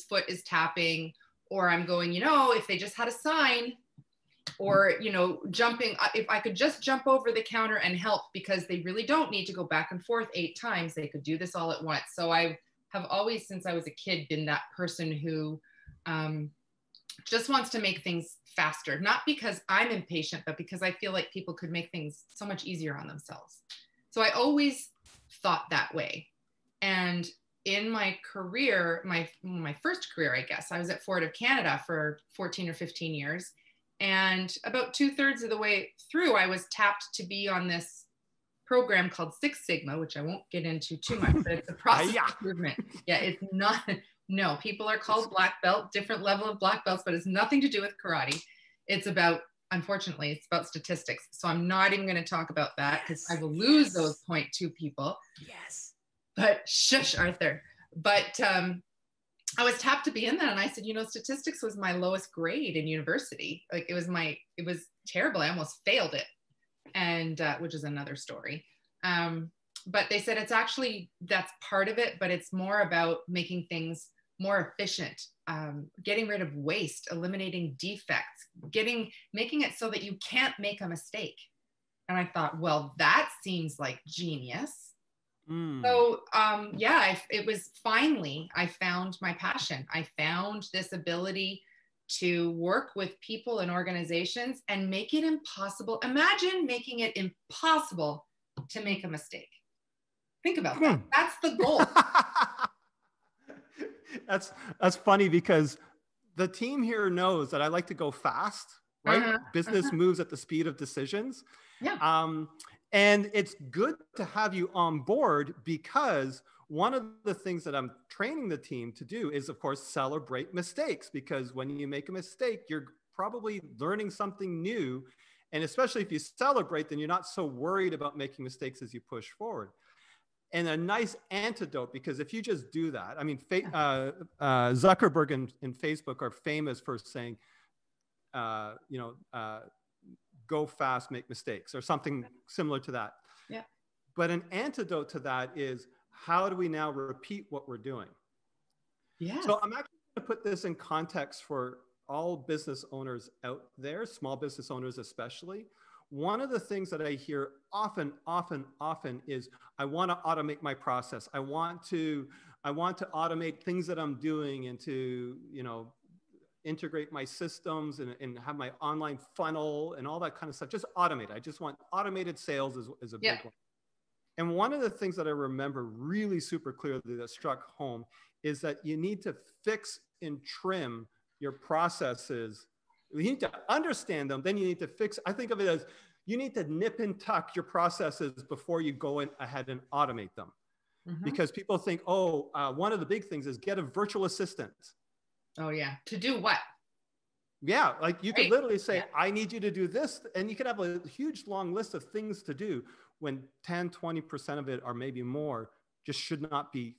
foot is tapping, or I'm going, if they just had a sign, or, jumping, if I could just jump over the counter and help, because they really don't need to go back and forth 8 times. They could do this all at once. So I have always, since I was a kid, been that person who just wants to make things faster, not because I'm impatient, but because I feel like people could make things so much easier on themselves. So I always thought that way. And in my career, my first career, I guess, I was at Ford of Canada for 14 or 15 years. And about 2/3 of the way through, I was tapped to be on this program called Six Sigma, which I won't get into too much, but it's a process improvement. Yeah, it's not, no, people are called black belt, different level of black belts, but it's nothing to do with karate. It's about, unfortunately, it's about statistics. So I'm not even going to talk about that, because I will lose those 0.2 people. Yes. But shush, Arthur. But I was tapped to be in that. And I said, statistics was my lowest grade in university. Like it was terrible. I almost failed it. And which is another story. But they said that's part of it, but it's more about making things more efficient, getting rid of waste, eliminating defects, making it so that you can't make a mistake. And I thought, well, that seems like genius. So it was finally, I found my passion. I found this ability to work with people and organizations and make it impossible. Imagine making it impossible to make a mistake. Think about that. That's the goal. That's funny, because the team here knows that I like to go fast, right? Business moves at the speed of decisions. Yeah. And it's good to have you on board, because one of the things that I'm training the team to do is, of course, celebrate mistakes, because when you make a mistake, you're probably learning something new. And especially if you celebrate, then you're not so worried about making mistakes as you push forward. And a nice antidote, because if you just do that, I mean, Zuckerberg and Facebook are famous for saying, go fast, make mistakes, or something similar to that. Yeah. But an antidote to that is, how do we now repeat what we're doing? Yeah. So I'm actually going to put this in context for all business owners out there, small business owners especially. One of the things that I hear often is, I want to automate my process. I want to automate things that I'm doing, and to, integrate my systems and have my online funnel and all that kind of stuff. Just automate. I just want automated sales is a big one. And one of the things that I remember really super clearly that struck home is that you need to fix and trim your processes. You need to understand them, then you need to fix. I think of it as, you need to nip and tuck your processes before you go in ahead and automate them. Because people think, one of the big things is get a virtual assistant. Oh yeah. To do what? Yeah. Like you could literally say, I need you to do this. And you could have a huge long list of things to do, when 10, 20% of it, or maybe more, just should not be